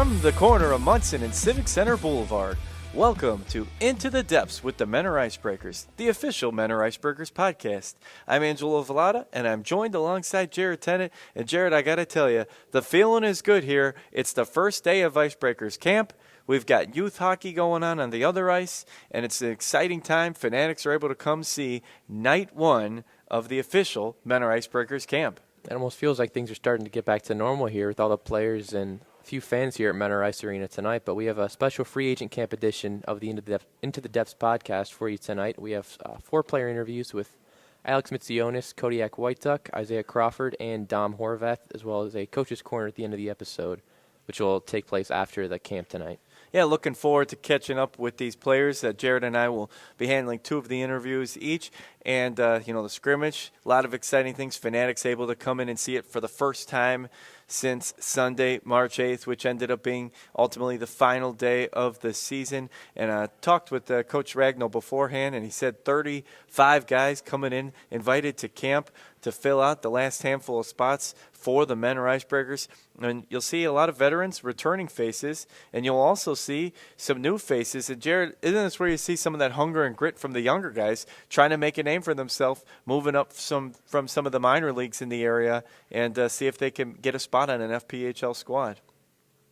From the corner of Munson and Civic Center Boulevard, welcome to Into the Depths with the Men are Ice Breakers, the official Men are Ice Breakers podcast. I'm Angelo and Velotta, and I'm joined alongside Jared Tennant. And Jared, I got to tell you, the feeling is good here. It's the first day of Ice Breakers camp. We've got youth hockey going on the other ice, and it's an exciting time. Fanatics are able to come see night one of the official Men are Ice Breakers camp. It almost feels like things are starting to get back to normal here with all the players and a few fans here at Men are Ice Arena tonight. But we have a special free agent camp edition of the Into the Depths podcast for you tonight. We have 4 player interviews with Alex Mitsionis, Kodiak Whiteduck, Isaiah Crawford, and Dom Horvath, as well as a coach's corner at the end of the episode, which will take place after the camp tonight. Yeah, looking forward to catching up with these players. Jared and I will be handling 2 of the interviews each. And, the scrimmage, a lot of exciting things. Fanatics able to come in and see it for the first time since Sunday, March 8th, which ended up being ultimately the final day of the season. And I talked with Coach Ragno beforehand, and he said 35 guys coming in, invited to camp to fill out the last handful of spots for the Men are Ice Breakers. And you'll see a lot of veterans, returning faces, and you'll also see some new faces. And Jared, isn't this where you see some of that hunger and grit from the younger guys trying to make a name for themselves, moving up from some of the minor leagues in the area and see if they can get a spot on an FPHL squad?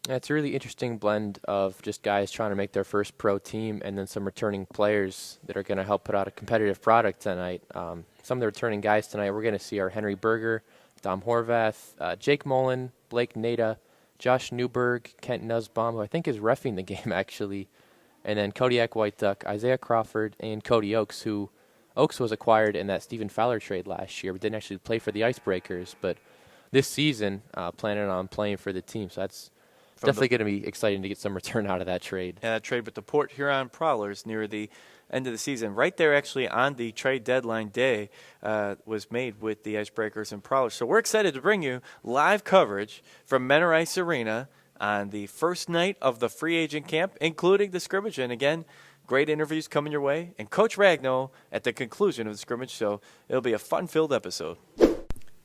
Yeah, it's a really interesting blend of just guys trying to make their first pro team and then some returning players that are going to help put out a competitive product tonight. Some of the returning guys tonight we're going to see are Henry Berger, Dom Horvath, Jake Mullen, Blake Nada, Josh Newberg, Kent Nussbaum, who I think is reffing the game actually, and then Kodiak Whiteduck, Isaiah Crawford, and Cody Oakes, who Oakes was acquired in that Stephen Fowler trade last year, but didn't actually play for the Ice Breakers. But this season, planning on playing for the team. So that's definitely going to be exciting to get some return out of that trade. Yeah, that trade with the Port Huron Prowlers near the end of the season. Right there, actually, on the trade deadline day, was made with the Ice Breakers and Prowlers. So we're excited to bring you live coverage from Men are Ice Arena on the first night of the free agent camp, including the scrimmage. And again, great interviews coming your way. And Coach Ragno at the conclusion of the scrimmage, so it'll be a fun-filled episode.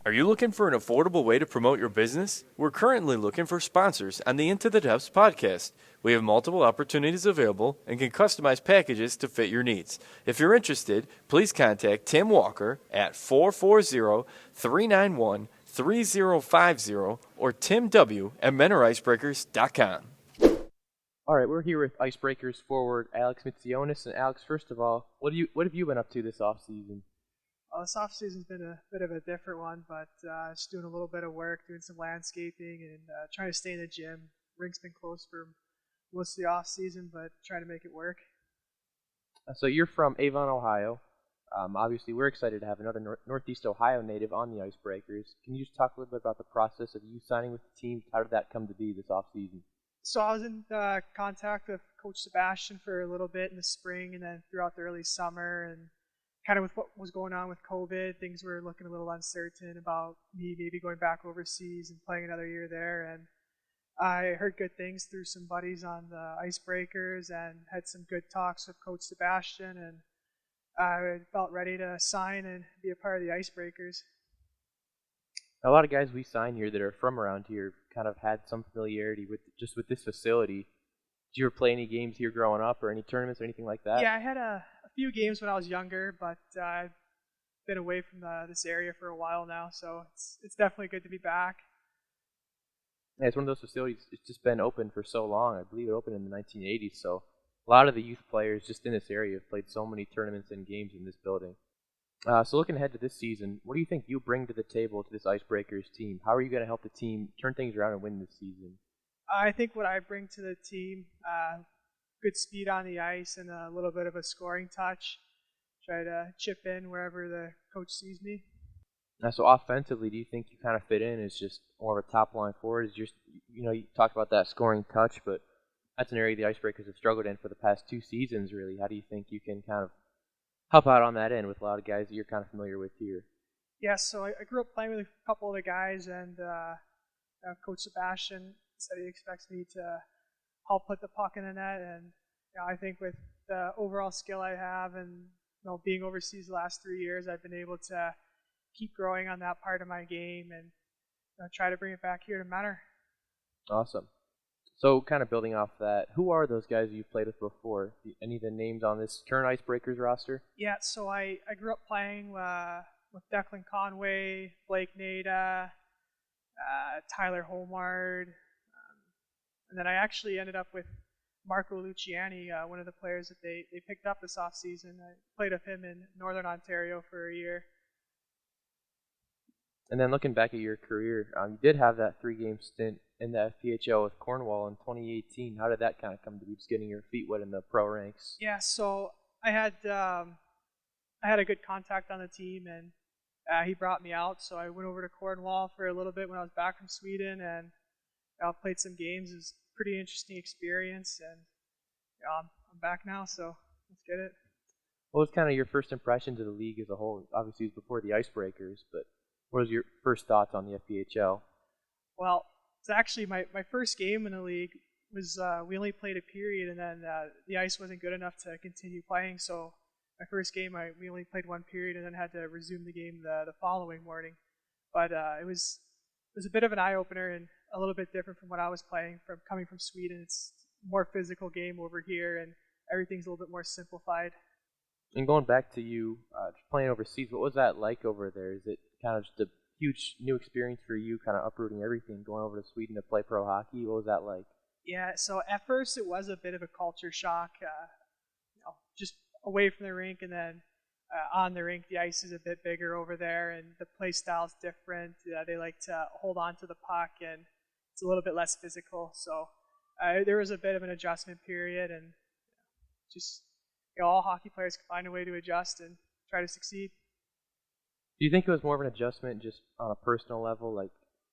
Are you looking for an affordable way to promote your business? We're currently looking for sponsors on the Into the Depths podcast. We have multiple opportunities available and can customize packages to fit your needs. If you're interested, please contact Tim Walker at 440-391-3050 or Tim W. at menaricebreakers.com. All right, we're here with Ice Breakers forward Alex Mitsionis. And Alex, first of all, what have you been up to this offseason? Well, this off-season's been a bit of a different one, but just doing a little bit of work, doing some landscaping, and trying to stay in the gym. Rink's been closed for most of the off-season, but trying to make it work. So you're from Avon, Ohio. Obviously, we're excited to have another Northeast Ohio native on the Ice Breakers. Can you just talk a little bit about the process of you signing with the team? How did that come to be this off-season? So I was in contact with Coach Sebastian for a little bit in the spring and then throughout the early summer, and kind of with what was going on with COVID, things were looking a little uncertain about me maybe going back overseas and playing another year there. And I heard good things through some buddies on the Ice Breakers and had some good talks with Coach Sebastian, and I felt ready to sign and be a part of the Ice Breakers. A lot of guys we sign here that are from around here kind of had some familiarity with this facility. Did you ever play any games here growing up or any tournaments or anything like that? Yeah, I had a few games when I was younger, but I've been away from this area for a while now, so it's definitely good to be back. Yeah, it's one of those facilities. It's just been open for so long. I believe it opened in the 1980s, so a lot of the youth players just in this area have played so many tournaments and games in this building. So looking ahead to this season, what do you think you bring to the table to this Ice Breakers team? How are you going to help the team turn things around and win this season? I think what I bring to the team, good speed on the ice and a little bit of a scoring touch. Try to chip in wherever the coach sees me. So offensively, do you think you kind of fit in as just more of a top-line forward? You talked about that scoring touch, but that's an area the Ice Breakers have struggled in for the past 2 seasons, really. How do you think you can kind of help out on that end with a lot of guys that you're kind of familiar with here? Yeah, so I grew up playing with a couple of the guys, and Coach Sebastian said he expects me to help put the puck in the net, and I think with the overall skill I have and being overseas the last 3 years, I've been able to keep growing on that part of my game and try to bring it back here to Menor. Awesome. So kind of building off that, who are those guys you've played with before? Any of the names on this current Ice Breakers roster? Yeah, so I grew up playing with Declan Conway, Blake Nada, Tyler Homard, and then I actually ended up with Marco Luciani, one of the players that they picked up this offseason. I played with him in Northern Ontario for a year. And then looking back at your career, you did have that 3-game stint in the FPHL with Cornwall in 2018. How did that kind of come to be, just getting your feet wet in the pro ranks? Yeah, so I had a good contact on the team, and he brought me out. So I went over to Cornwall for a little bit when I was back from Sweden, and played some games. It was a pretty interesting experience, and I'm back now, so let's get it. What was kind of your first impressions of the league as a whole? Obviously, it was before the Ice Breakers, but what was your first thoughts on the FPHL? Well, it's actually my first game in the league was we only played a period, and then the ice wasn't good enough to continue playing. So my first game, we only played one period, and then had to resume the game the following morning. But it was a bit of an eye opener and a little bit different from what I was playing. From coming from Sweden, it's a more physical game over here, and everything's a little bit more simplified. And going back to you playing overseas, what was that like over there? Is it kind of just a huge new experience for you, kind of uprooting everything, going over to Sweden to play pro hockey? What was that like? Yeah, so at first it was a bit of a culture shock, just away from the rink, and then on the rink the ice is a bit bigger over there, and the play style is different. They like to hold on to the puck, and it's a little bit less physical. So there was a bit of an adjustment period, and just all hockey players can find a way to adjust and try to succeed. Do you think it was more of an adjustment just on a personal level, like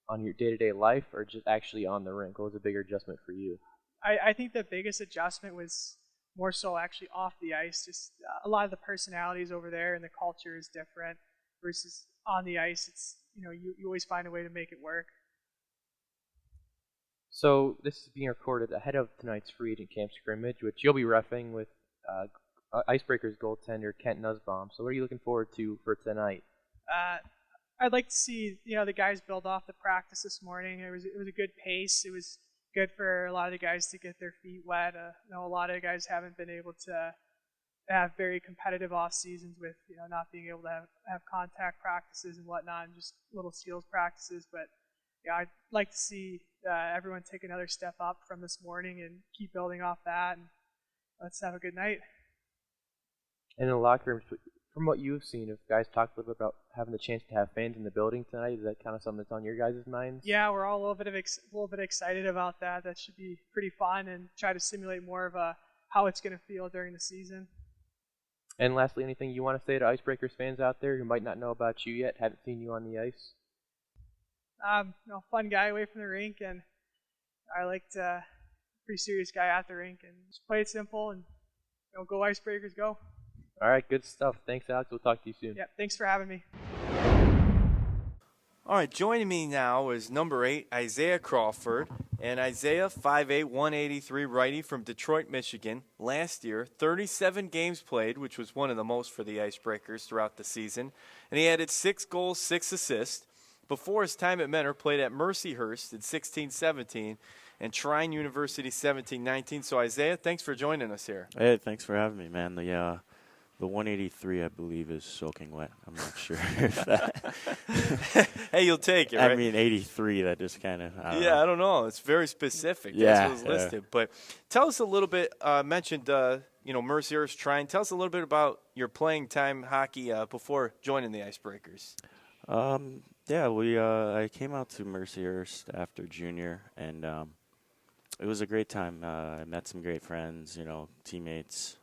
on your day-to-day life, or just actually on the rink? What was a bigger adjustment for you? I think the biggest adjustment was more so actually off the ice. Just a lot of the personalities over there and the culture is different versus on the ice. It's you always find a way to make it work. So this is being recorded ahead of tonight's free agent camp scrimmage, which you'll be reffing with Icebreakers goaltender Kent Nussbaum. So what are you looking forward to for tonight? I'd like to see the guys build off the practice this morning. It was a good pace. It was good for a lot of the guys to get their feet wet. A lot of guys haven't been able to have very competitive off seasons with not being able to have contact practices and whatnot, and just little skills practices. But I'd like to see everyone take another step up from this morning and keep building off that. And let's have a good night. And in the locker rooms, from what you've seen, if guys talked a little bit about having the chance to have fans in the building tonight, is that kind of something that's on your guys' minds? Yeah, we're all a little bit excited about that. That should be pretty fun, and try to simulate more of how it's going to feel during the season. And lastly, anything you want to say to Icebreakers fans out there who might not know about you yet, haven't seen you on the ice? Fun guy away from the rink, and I liked pretty serious guy at the rink, and just play it simple and go Icebreakers, go. All right, good stuff. Thanks, Alex. We'll talk to you soon. Yeah, thanks for having me. All right, joining me now is number 8, Isaiah Crawford. And Isaiah, 5'8", 183 righty from Detroit, Michigan. Last year, 37 games played, which was one of the most for the Icebreakers throughout the season. And he added 6 goals, 6 assists. Before his time at Mentor, played at Mercyhurst in 16-17 and Trine University 17-19. So, Isaiah, thanks for joining us here. Hey, thanks for having me, man. The 183, I believe, is soaking wet. I'm not sure if that. Hey, you'll take it, right? I mean, 83, that just kind of. I don't know. It's very specific. That's what was listed. But tell us a little bit. Mentioned, Mercyhurst, Trine. Tell us a little bit about your playing time hockey before joining the Icebreakers. I came out to Mercyhurst after junior, and it was a great time. I met some great friends, teammates.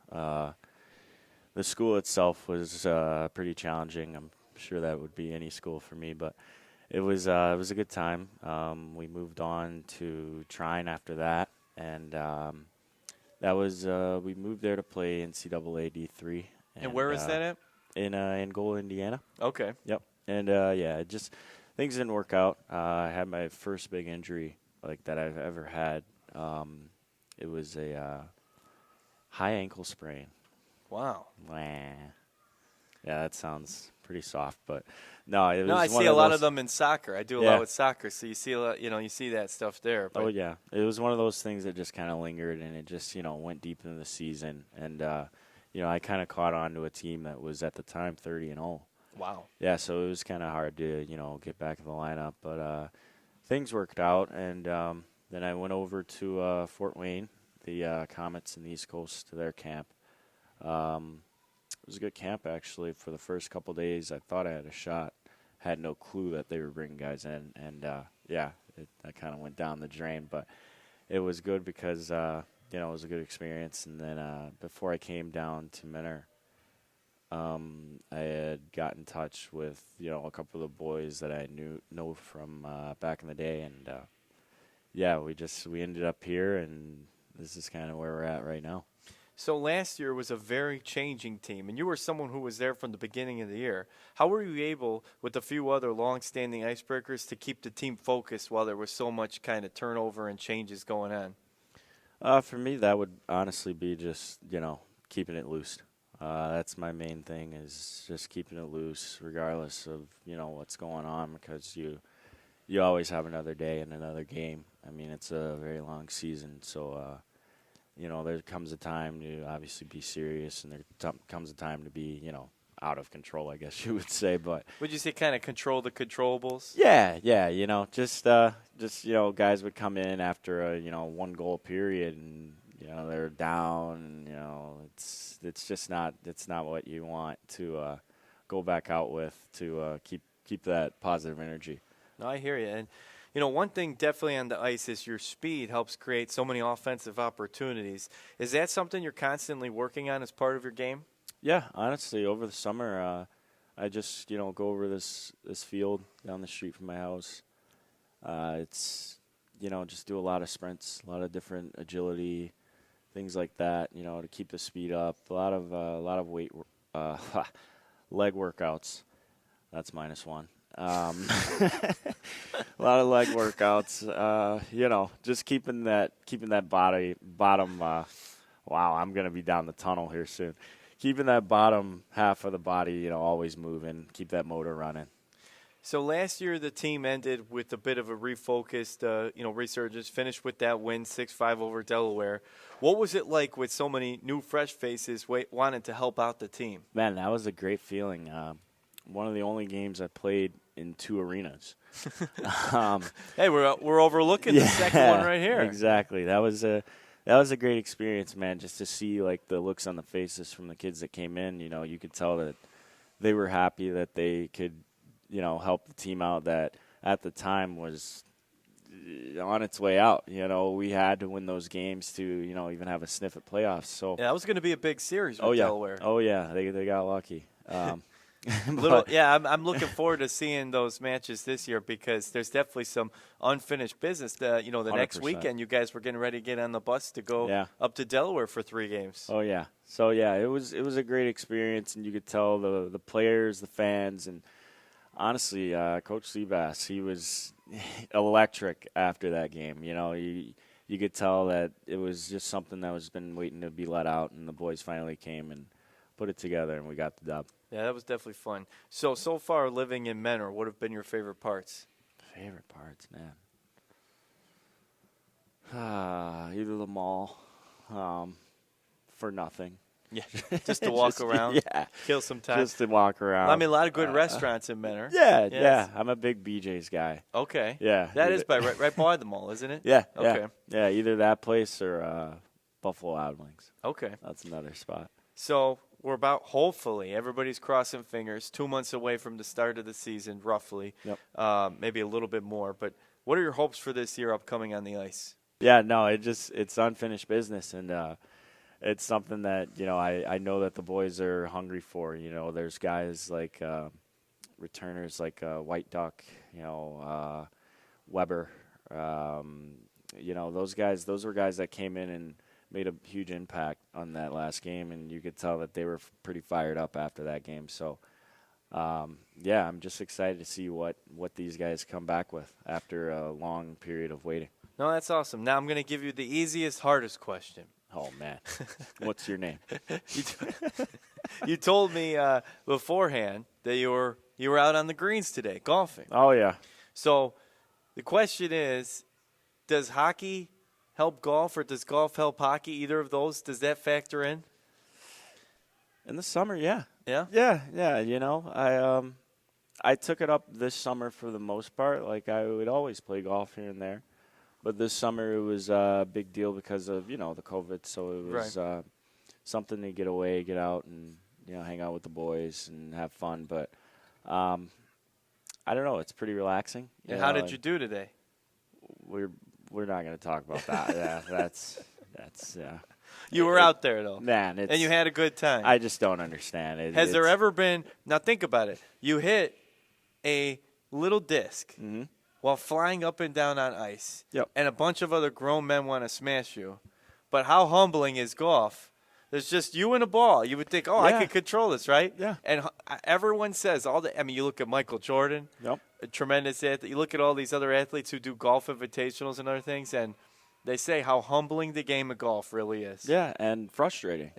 The school itself was pretty challenging. I'm sure that would be any school for me, but it was a good time. We moved on to Trine after that, and we moved there to play NCAA D3. And where is that at? In Angola, Indiana. Okay. Yep. And things didn't work out. I had my first big injury that I've ever had. It was a high ankle sprain. Wow. Yeah, that sounds pretty soft. But no, it was No, I one see a lot those, of them in soccer. I do a Yeah. lot with soccer, so you see a lot, you see that stuff there. But Oh yeah, it was one of those things that just kind of lingered, and it just went deep into the season, and I kind of caught on to a team that was at the time 30-0. wow. Yeah, so it was kind of hard to get back in the lineup, but things worked out, and then I went over to Fort Wayne, the Comets in the East Coast, to their camp. It was a good camp actually. For the first couple days, I thought I had a shot. Had no clue that they were bringing guys in, and that kind of went down the drain. But it was good because it was a good experience. And then before I came down to Menor, I had got in touch with a couple of the boys that I know from back in the day, and we ended up here, and this is kind of where we're at right now. So last year was a very changing team, and you were someone who was there from the beginning of the year. How were you able, with a few other long-standing Icebreakers, to keep the team focused while there was so much kind of turnover and changes going on? For me, that would honestly be just keeping it loose. That's my main thing, is just keeping it loose regardless of what's going on, because you always have another day and another game. I mean, it's a very long season, so there comes a time to obviously be serious, and there comes a time to be out of control, I guess you would say. But Would you say kind of control the controllables? yeah, just guys would come in after a 1-goal period, and they're down, and it's just not what you want to go back out with to keep that positive energy. No, I hear you. And, one thing definitely on the ice is your speed helps create so many offensive opportunities. Is that something you're constantly working on as part of your game? Yeah, honestly, over the summer, I just go over this field down the street from my house. It's just do a lot of sprints, a lot of different agility, things like that. To keep the speed up. A lot of weight, leg workouts. That's -1. A lot of leg workouts. Just keeping that bottom. Wow, I'm gonna be down the tunnel here soon. Keeping that bottom half of the body, always moving. Keep that motor running. So last year the team ended with a bit of a refocused, resurgence. Finished with that win, 6-5 over Delaware. What was it like with so many new, fresh faces wanting to help out the team? Man, that was a great feeling. One of the only games I played in 2 arenas. Hey, we're overlooking the second one right here. Exactly. That was a great experience, man. Just to see like the looks on the faces from the kids that came in. You could tell that they were happy that they could, help the team out that at the time was on its way out. We had to win those games to, even have a sniff at playoffs. So yeah, that was going to be a big series with Delaware. Oh yeah, they got lucky. I'm looking forward to seeing those matches this year, because there's definitely some unfinished business. The next 100%. weekend, you guys were getting ready to get on the bus to go up to Delaware for 3 games. Oh yeah. So yeah, it was a great experience, and you could tell the players, the fans, and honestly, Coach Seabass, he was electric after that game. You could tell that it was just something that was been waiting to be let out, and the boys finally came and put it together, and we got the dub. Yeah, that was definitely fun. So far living in Menor, what have been your favorite parts? Favorite parts, man. Either the mall, for nothing. Yeah, just to walk around, kill some time. Just to walk around. I mean, a lot of good restaurants in Menor. Yeah. I'm a big BJ's guy. Okay. Yeah. That is right by the mall, isn't it? Yeah. Okay. Yeah, either that place or Buffalo Wild Wings. Okay. That's another spot. So we're about, hopefully, everybody's crossing fingers, 2 months away from the start of the season, roughly. Yep. Maybe a little bit more. But what are your hopes for this year upcoming on the ice? Yeah, no, it's unfinished business, and it's something that, I know that the boys are hungry for. There's guys like returners like Whiteduck, Weber. Those were guys that came in and made a huge impact on that last game, and you could tell that they were pretty fired up after that game. So, I'm just excited to see what these guys come back with after a long period of waiting. No, that's awesome. Now I'm going to give you the easiest, hardest question. Oh, man. What's your name? You told me beforehand that you were out on the greens today golfing. Oh, yeah. So the question is, does hockey help golf or does golf help hockey? Either of those, does that factor in? In the summer, yeah. Yeah? Yeah. You know, I took it up this summer for the most part. Like, I would always play golf here and there. But this summer it was a big deal because of, the COVID. So it was something to get away, get out, and, hang out with the boys and have fun. But I don't know. It's pretty relaxing. And how did you do today? We're not going to talk about that. Yeah, that's yeah. You were out there, though. Man, and you had a good time. I just don't understand it. Has there ever been – now think about it. You hit a little disc while flying up and down on ice. Yep. And a bunch of other grown men want to smash you. But how humbling is golf? There's just you and a ball. You would think, I could control this, right? Yeah. And everyone says you look at Michael Jordan, a tremendous athlete. You look at all these other athletes who do golf invitationals and other things, and they say how humbling the game of golf really is. Yeah, and frustrating.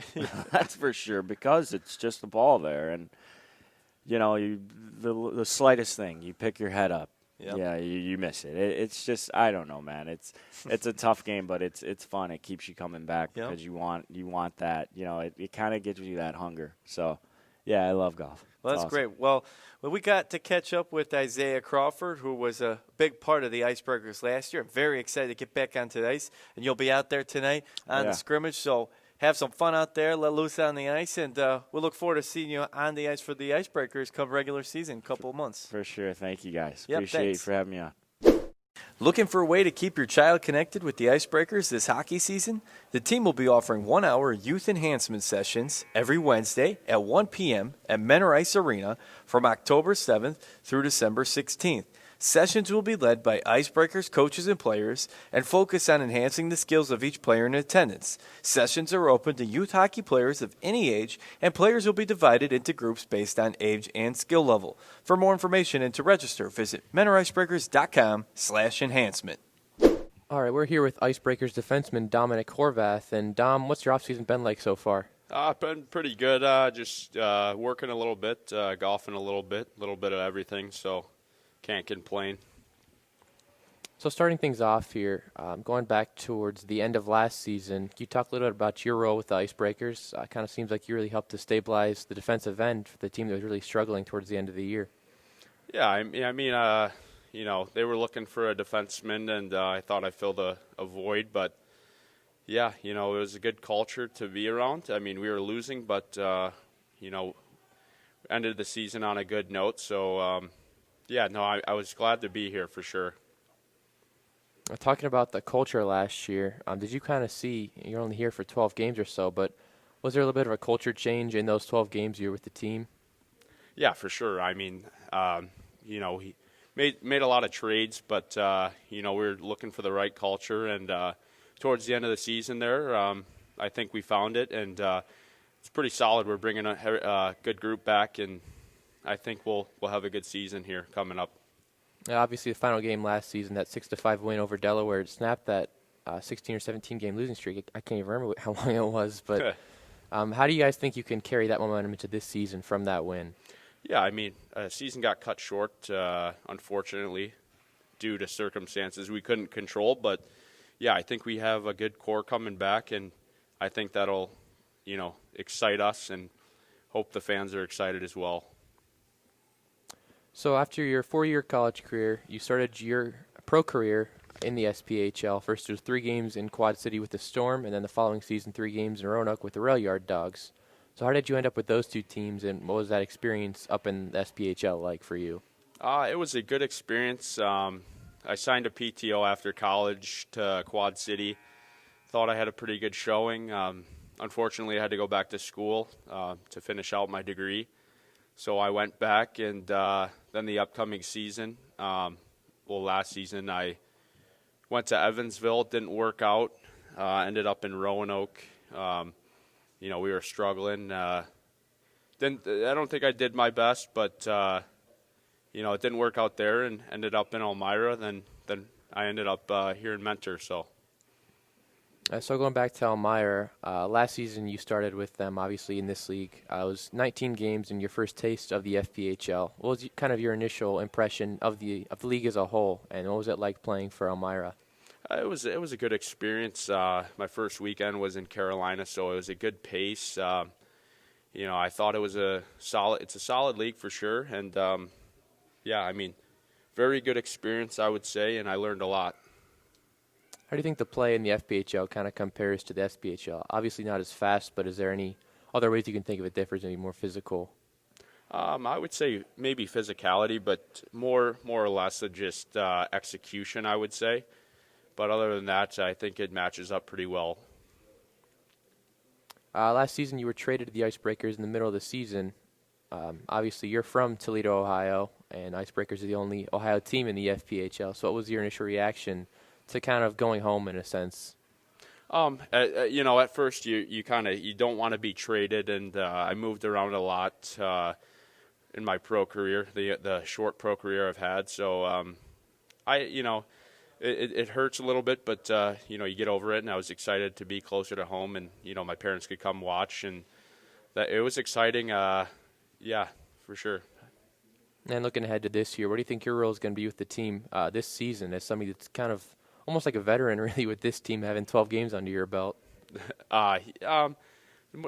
That's for sure, because it's just a ball there. And, the slightest thing, you pick your head up. Yep. Yeah, you miss it. It's just, I don't know, man. It's a tough game, but it's fun. It keeps you coming back because you want that. It kind of gives you that hunger. So, yeah, I love golf. Well, that's awesome. Great. Well, we got to catch up with Isaiah Crawford, who was a big part of the Ice Breakers last year. I'm very excited to get back onto the ice, and you'll be out there tonight on the scrimmage. So have some fun out there, let loose on the ice, and we'll look forward to seeing you on the ice for the Ice Breakers come regular season, couple of months. For sure. Thank you, guys. Yep, Appreciate you for having me on. Looking for a way to keep your child connected with the Ice Breakers this hockey season? The team will be offering 1-hour youth enhancement sessions every Wednesday at 1 p.m. at Menor Ice Arena from October 7th through December 16th. Sessions will be led by Ice Breakers coaches and players and focus on enhancing the skills of each player in attendance. Sessions are open to youth hockey players of any age, and players will be divided into groups based on age and skill level. For more information and to register, visit menoricebreakers.com/enhancement. All right, we're here with Ice Breakers defenseman Dominic Horvath. And, Dom, what's your offseason been like so far? Been pretty good. Just working a little bit, golfing a little bit of everything, so can't complain. So starting things off here, going back towards the end of last season, can you talk a little bit about your role with the Ice Breakers? Kind of seems like you really helped to stabilize the defensive end for the team that was really struggling towards the end of the year. Yeah, I mean, they were looking for a defenseman, and I thought I filled a void. But, yeah, it was a good culture to be around. I mean, we were losing, but, ended the season on a good note. So, I was glad to be here for sure. Talking about the culture last year, did you kind of see, you're only here for 12 games or so, but was there a little bit of a culture change in those 12 games you were with the team? Yeah, for sure. I mean, he made a lot of trades, but, we were looking for the right culture. And towards the end of the season there, I think we found it, and it's pretty solid. We're bringing a good group back, and I think we'll have a good season here coming up. Obviously, the final game last season, that 6-5 win over Delaware, it snapped that 16 or 17 game losing streak. I can't even remember how long it was, but how do you guys think you can carry that momentum into this season from that win? Yeah, I mean, season got cut short, unfortunately, due to circumstances we couldn't control. But, yeah, I think we have a good core coming back, and I think that'll, excite us, and hope the fans are excited as well. So after your 4-year college career, you started your pro career in the SPHL. First, it was 3 games in Quad City with the Storm, and then the following season, 3 games in Roanoke with the Rail Yard Dogs. So how did you end up with those 2 teams, and what was that experience up in the SPHL like for you? It was a good experience. I signed a PTO after college to Quad City. Thought I had a pretty good showing. Unfortunately, I had to go back to school to finish out my degree. So I went back, and then the upcoming season, last season, I went to Evansville, didn't work out, ended up in Roanoke. We were struggling. I don't think I did my best, but, it didn't work out there and ended up in Elmira. Then I ended up here in Mentor, so. So going back to Elmira, last season you started with them, obviously, in this league. It was 19 games and your first taste of the FPHL. What was kind of your initial impression of the league as a whole, and what was it like playing for Elmira? It was a good experience. My first weekend was in Carolina, so it was a good pace. I thought it was it's a solid league for sure, and very good experience, I would say, and I learned a lot. How do you think the play in the FPHL kind of compares to the SPHL? Obviously not as fast, but is there any other ways you can think of it differs, maybe more physical? I would say maybe physicality, but more or less just execution, I would say. But other than that, I think it matches up pretty well. Last season you were traded to the Ice Breakers in the middle of the season. Obviously you're from Toledo, Ohio, and Ice Breakers are the only Ohio team in the FPHL. So what was your initial reaction to kind of going home in a sense? At first you don't want to be traded, and I moved around a lot in my pro career, the short pro career I've had. So it hurts a little bit, but you get over it. And I was excited to be closer to home, and my parents could come watch, and that it was exciting. Yeah, for sure. And looking ahead to this year, what do you think your role is going to be with the team this season as somebody that's kind of almost like a veteran, really, with this team having 12 games under your belt?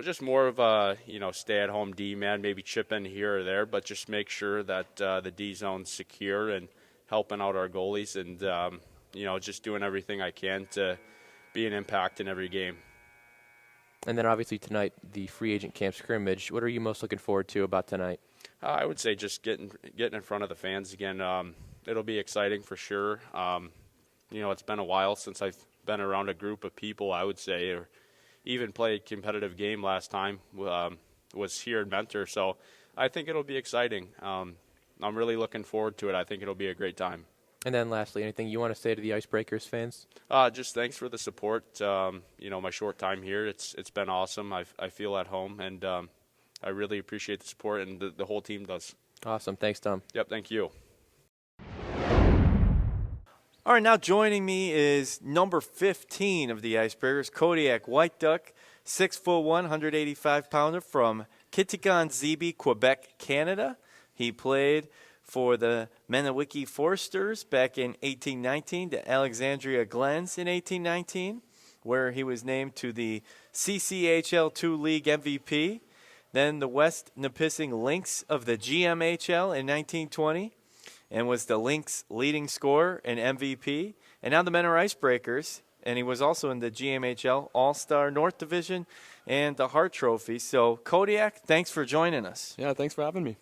Just more of a stay-at-home D-man, maybe chip in here or there, but just make sure that the D-zone's secure and helping out our goalies, and just doing everything I can to be an impact in every game. And then obviously tonight, the free agent camp scrimmage. What are you most looking forward to about tonight? I would say just getting in front of the fans again. It'll be exciting for sure. It's been a while since I've been around a group of people, I would say, or even played a competitive game last time was here in Mentor. So I think it'll be exciting. I'm really looking forward to it. I think it'll be a great time. And then lastly, anything you want to say to the Ice Breakers fans? Just thanks for the support. My short time here, it's been awesome. I feel at home, and I really appreciate the support, and the whole team does. Awesome. Thanks, Dom. Yep, thank you. All right, now joining me is number 15 of the Ice Breakers, Kodiak Whiteduck, 6'1", 185-pounder from Kittigan-Zibi, Quebec, Canada. He played for the Menawiki Forsters back in 1819 to Alexandria Glens in 1819, where he was named to the CCHL2 League MVP. Then the West Nipissing Lynx of the GMHL in 1920, and was the Lynx leading scorer and MVP. And now the Mentor Ice Breakers, and he was also in the GMHL All-Star North Division and the Hart Trophy. So, Kodiak, thanks for joining us. Yeah, thanks for having me.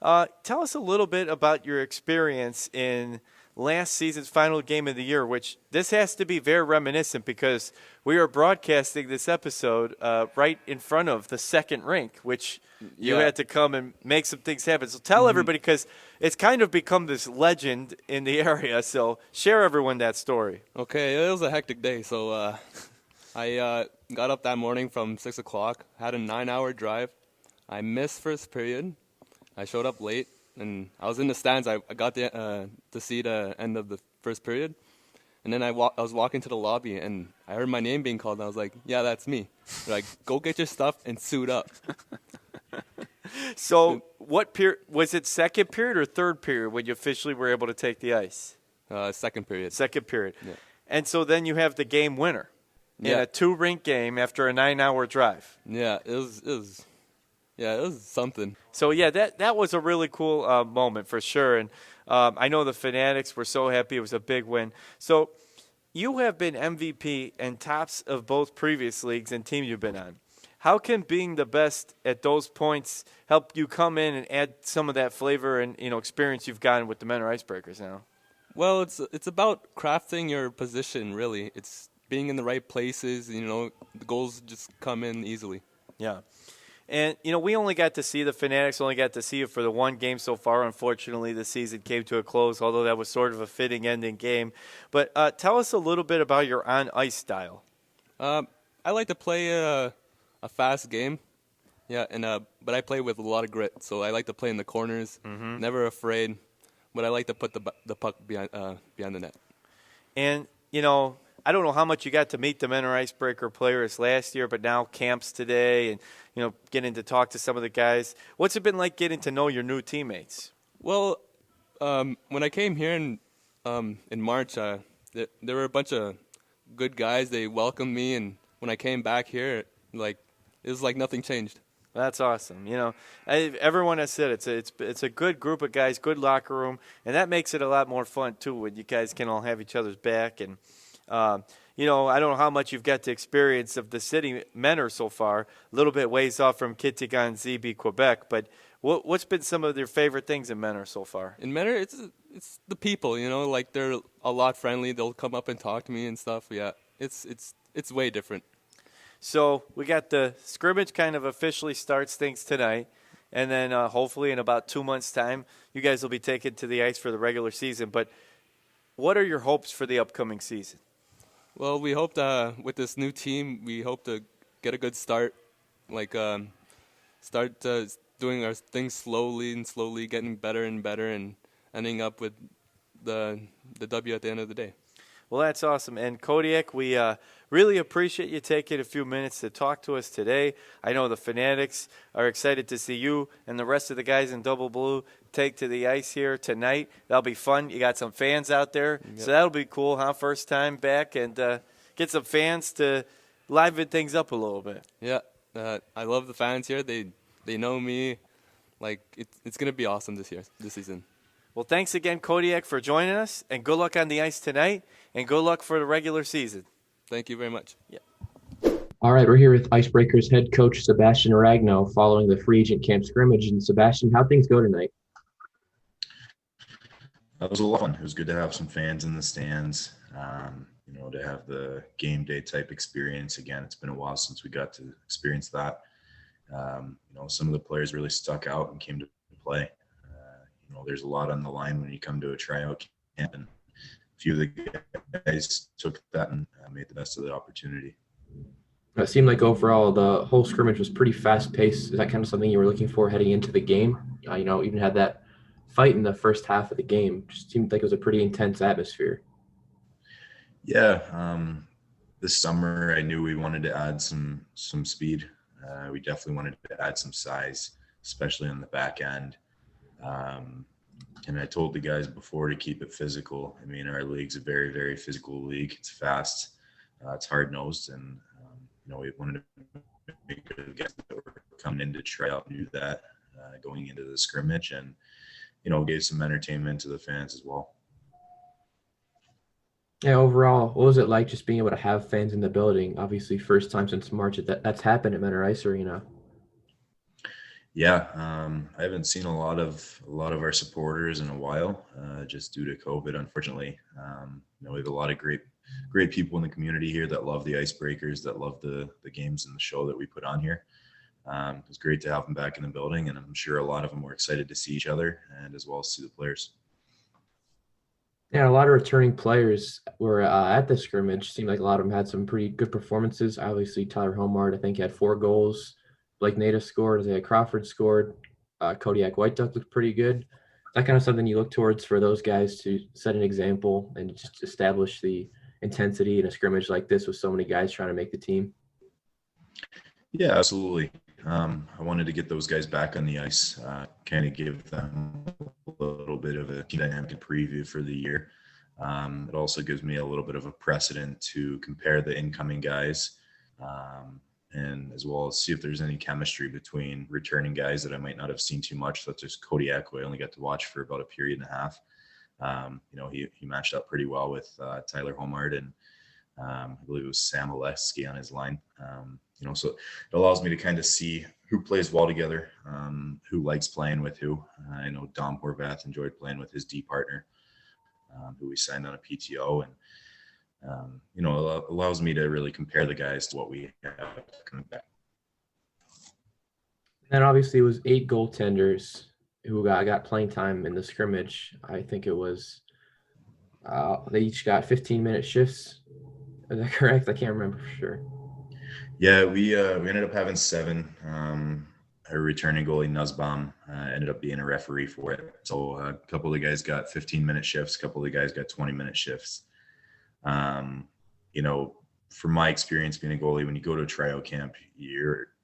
Tell us a little bit about your experience in last season's final game of the year, which this has to be very reminiscent because we are broadcasting this episode right in front of the second rink, which you had to come and make some things happen. So tell everybody, because it's kind of become this legend in the area, so share everyone that story. Okay, it was a hectic day. So I got up that morning from 6 o'clock, had a 9-hour drive. I missed first period. I showed up late, and I was in the stands. I got to see the end of the first period. And then I was walking to the lobby, and I heard my name being called, and I was like, yeah, that's me. They're like, go get your stuff and suit up. So what period, was it second period or third period when you officially were able to take the ice? Second period. Second period. Yeah. And so then you have the game winner in a 2-rink game after a 9-hour drive. Yeah, it was something. So, yeah, that was a really cool moment for sure. And I know the Fanatics were so happy. It was a big win. So you have been MVP and tops of both previous leagues and teams you've been on. How can being the best at those points help you come in and add some of that flavor and experience you've gotten with the Mentor Ice Breakers now? Well, it's about crafting your position, really. It's being in the right places. The goals just come in easily. Yeah. And, we only got to see the Fanatics, only got to see it for the one game so far. Unfortunately, the season came to a close, although that was sort of a fitting ending game. But tell us a little bit about your on-ice style. I like to play a fast game. Yeah, but I play with a lot of grit. So I like to play in the corners, never afraid. But I like to put the puck behind the net. And, I don't know how much you got to meet the men or icebreaker players last year, but now camps today and, getting to talk to some of the guys. What's it been like getting to know your new teammates? Well, when I came here in March, there were a bunch of good guys. They welcomed me, and when I came back here, it was like nothing changed. That's awesome. Everyone has said it's a good group of guys, good locker room, and that makes it a lot more fun too when you guys can all have each other's back. And I don't know how much you've got to experience of the city Menor so far. A little bit ways off from Kitigan, ZB, Quebec, but what's been some of your favorite things in Menor so far? In Menor, it's the people. They're a lot friendly. They'll come up and talk to me and stuff. Yeah, it's way different. So we got the scrimmage kind of officially starts things tonight, and then hopefully in about 2 months' time, you guys will be taken to the ice for the regular season. But what are your hopes for the upcoming season? Well, we hope with this new team, we hope to get a good start, start doing our things slowly, getting better and better, and ending up with the W at the end of the day. Well, that's awesome. And Kodiak, we really appreciate you taking a few minutes to talk to us today. I know the Fanatics are excited to see you and the rest of the guys in Double Blue take to the ice here tonight. That'll be fun. You got some fans out there, so that'll be cool, huh? First time back, and get some fans to liven things up a little bit. Yeah, I love the fans here. They know me. It's going to be awesome this season. Well, thanks again, Kodiak, for joining us, and good luck on the ice tonight, and good luck for the regular season. Thank you very much. Yeah. All right, we're here with Ice Breakers head coach Sebastian Ragno following the free agent camp scrimmage. And Sebastian, how'd things go tonight? That was a lot of fun. It was good to have some fans in the stands, to have the game day type experience. Again, it's been a while since we got to experience that. Some of the players really stuck out and came to play. There's a lot on the line when you come to a tryout camp, and a few of the guys took that and made the best of the opportunity. It seemed like overall the whole scrimmage was pretty fast-paced. Is that kind of something you were looking for heading into the game? Even had that fight in the first half of the game. Just seemed like it was a pretty intense atmosphere. Yeah, this summer I knew we wanted to add some speed. We definitely wanted to add some size, especially on the back end. And I told the guys before to keep it physical. I mean, our league's a very, very physical league. It's fast, it's hard-nosed, and we wanted to make sure the guys that were coming in to try out knew that going into the scrimmage, and gave some entertainment to the fans as well. Yeah, overall, what was it like just being able to have fans in the building? Obviously, first time since March that's happened at Menor Ice Arena. Yeah, I haven't seen a lot of our supporters in a while, just due to COVID. Unfortunately, we have a lot of great people in the community here that love the Icebreakers, that love the games and the show that we put on here. It's great to have them back in the building, and I'm sure a lot of them were excited to see each other and as well as see the players. Yeah, a lot of returning players were at the scrimmage. Seemed like a lot of them had some pretty good performances. Obviously, Tyler Homard, I think, had 4 goals. Blake Nader scored. Isaiah Crawford scored. Kodiak Whiteduck looked pretty good. That kind of something you look towards for those guys to set an example and just establish the intensity in a scrimmage like this with so many guys trying to make the team. Yeah, absolutely. I wanted to get those guys back on the ice, kind of give them a little bit of a dynamic preview for the year. It also gives me a little bit of a precedent to compare the incoming guys, and as well as see if there's any chemistry between returning guys that I might not have seen too much, such as Kodiak, who I only got to watch for about a period and a half. He matched up pretty well with Tyler Homard, and I believe it was Sam Oleski on his line. So it allows me to kind of see who plays well together, who likes playing with who. I know Dom Horvath enjoyed playing with his D partner, who we signed on a PTO, and allows me to really compare the guys to what we have coming back. And obviously it was 8 goaltenders who got playing time in the scrimmage. I think it was they each got 15-minute shifts. Is that correct? I can't remember for sure. Yeah, we ended up having 7. Our returning goalie Nussbaum ended up being a referee for it. So a couple of the guys got 15-minute shifts. A couple of the guys got 20-minute shifts. from my experience being a goalie, when you go to a tryout camp,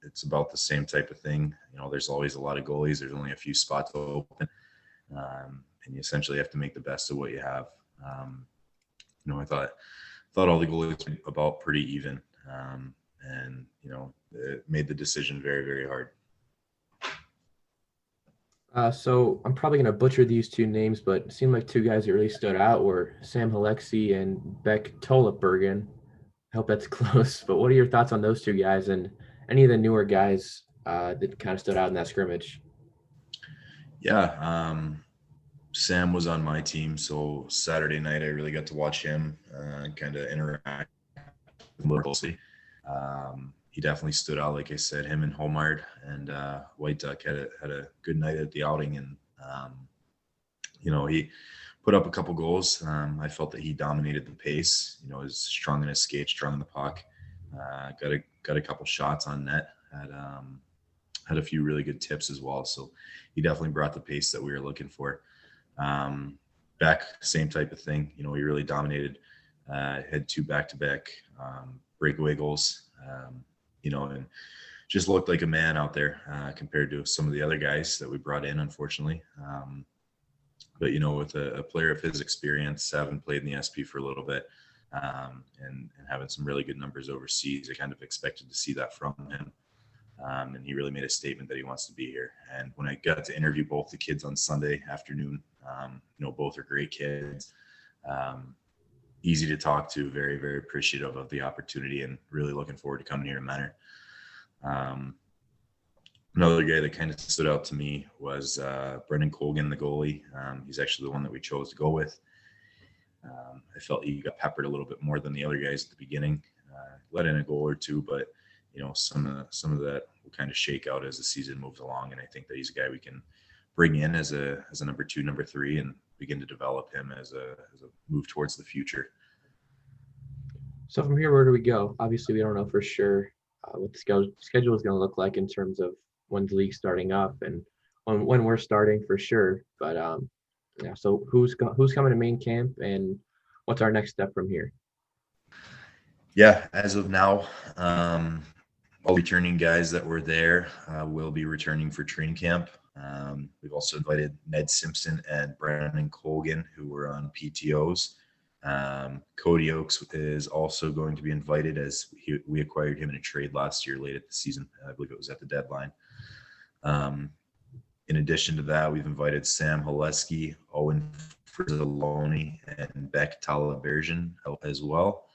it's about the same type of thing. There's always a lot of goalies. There's only a few spots open, and you essentially have to make the best of what you have. I thought all the goalies were about pretty even, and it made the decision very, very hard. So I'm probably going to butcher these two names, but it seemed like two guys that really stood out were Sam Alexi and Beck Tolipbergen. I hope that's close, but what are your thoughts on those two guys and any of the newer guys that kind of stood out in that scrimmage? Yeah, Sam was on my team, so Saturday night I really got to watch him kind of interact more closely. He definitely stood out, like I said. Him and Homard and Whiteduck had a good night at the outing, and he put up a couple goals. I felt that he dominated the pace. Was strong in his skate, strong in the puck. Got a couple shots on net. Had a few really good tips as well. So he definitely brought the pace that we were looking for. Beck, same type of thing. He really dominated. Had 2 back-to-back breakaway goals. And just looked like a man out there compared to some of the other guys that we brought in, unfortunately. But with a player of his experience, having played in the SP for a little bit, and having some really good numbers overseas, I kind of expected to see that from him. And he really made a statement that he wants to be here. And when I got to interview both the kids on Sunday afternoon, both are great kids. Easy to talk to, very, very appreciative of the opportunity, and really looking forward to coming here to Menor. Another guy that kind of stood out to me was Brennan Colgan, the goalie. He's actually the one that we chose to go with. I felt he got peppered a little bit more than the other guys at the beginning. Let in a goal or two, but some of that will kind of shake out as the season moves along. And I think that he's a guy we can bring in as a number 2, number 3, and begin to develop him as a move towards the future. So from here, where do we go? Obviously, we don't know for sure what the schedule is going to look like in terms of when the league's starting up and when we're starting for sure. But so who's coming to main camp, and what's our next step from here? Yeah, as of now, all returning guys that were there will be returning for training camp. We've also invited Ned Simpson and Brennan Colgan, who were on PTOs. Kodiak is also going to be invited, as we acquired him in a trade last year late at the season. I believe it was at the deadline. In addition to that, we've invited Sam Haleski, Owen Frizzoloni, and Beck Tolipbergen as well.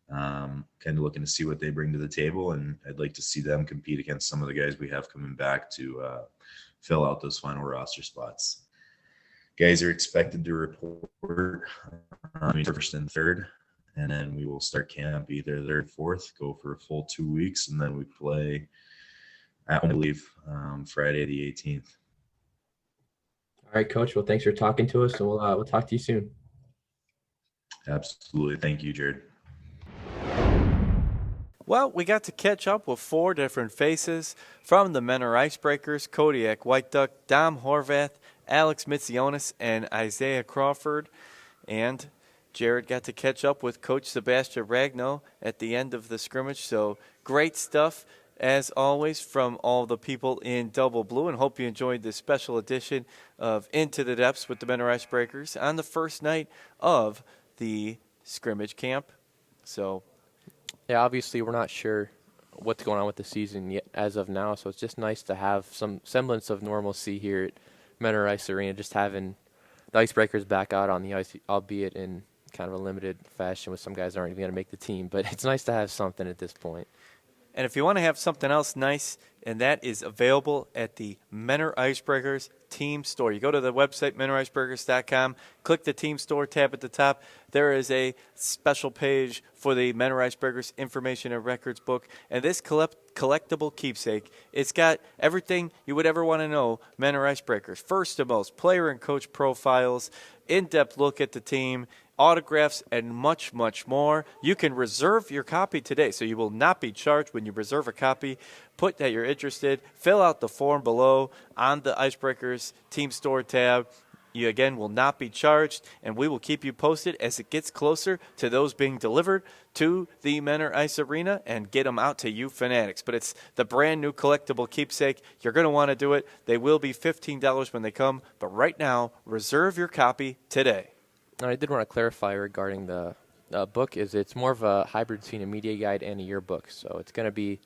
Kind of looking to see what they bring to the table, and I'd like to see them compete against some of the guys we have coming back to fill out those final roster spots. Guys are expected to report first and third, and then we will start camp either third, fourth, go for a full 2 weeks, and then we play at home, I believe, Friday the 18th. All right, Coach. Well, thanks for talking to us, and we'll talk to you soon. Absolutely. Thank you, Jared. Well, we got to catch up with 4 different faces from the Menor Ice Breakers: Kodiak Whiteduck, Dom Horvath, Alex Mitsionis, and Isaiah Crawford. And Jared got to catch up with Coach Sebastian Ragno at the end of the scrimmage. So great stuff, as always, from all the people in Double Blue. And hope you enjoyed this special edition of Into the Depths with the Menor Ice Breakers on the first night of the scrimmage camp. So yeah, obviously we're not sure what's going on with the season yet as of now, so it's just nice to have some semblance of normalcy here at Menor Ice Arena, just having the Icebreakers back out on the ice, albeit in kind of a limited fashion with some guys that aren't even going to make the team. But it's nice to have something at this point. And if you want to have something else nice, and that is available at the Menor Icebreakers team store. You go to the website, menoricebreakers.com, click the team store tab at the top. There is a special page for the Menor Icebreakers information and records book. And this collectible keepsake, it's got everything you would ever want to know Menor Icebreakers. First and most, player and coach profiles, in-depth look at the team, autographs, and much, much more. You can reserve your copy today, so you will not be charged when you reserve a copy. Put that you're interested. Fill out the form below on the Icebreakers team store tab. You, again, will not be charged, and we will keep you posted as it gets closer to those being delivered to the Menor Ice Arena and get them out to you fanatics. But it's the brand-new collectible keepsake. You're going to want to do it. They will be $15 when they come, but right now, reserve your copy today. I did want to clarify regarding the book. It's more of a hybrid between a media guide and a yearbook, so it's going to be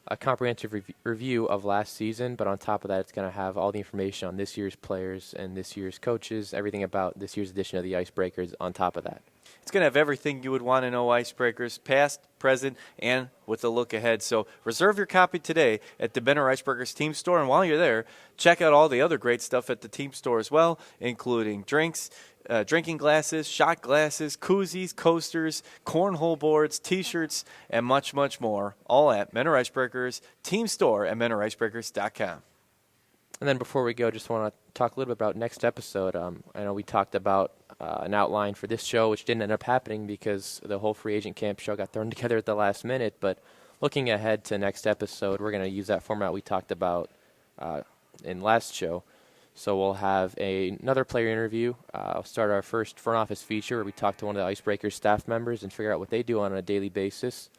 a comprehensive review of last season, but on top of that, it's going to have all the information on this year's players and this year's coaches, everything about this year's edition of the Ice Breakers on top of that. It's going to have everything you would want to know Ice Breakers, past, present, and with a look ahead. So reserve your copy today at the Menor Ice Breakers team store, and while you're there, check out all the other great stuff at the team store as well, including drinks, drinking glasses, shot glasses, koozies, coasters, cornhole boards, T-shirts, and much, much more, all at Menor Ice Breakers team store at MenorIceBreakers.com. And then before we go, just want to talk a little bit about next episode. I know we talked about an outline for this show, which didn't end up happening because the whole free agent camp show got thrown together at the last minute. But looking ahead to next episode, we're going to use that format we talked about in last show. So we'll have another player interview. I'll start our first front office feature where we talk to one of the Ice Breakers staff members and figure out what they do on a daily basis.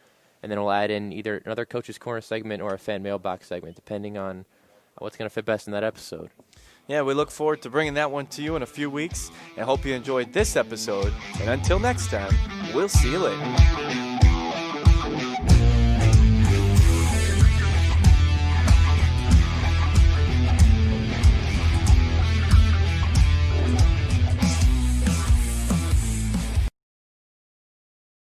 And then we'll add in either another Coach's Corner segment or a fan mailbox segment, depending on what's going to fit best in that episode. Yeah, we look forward to bringing that one to you in a few weeks, and hope you enjoyed this episode. And until next time, we'll see you later.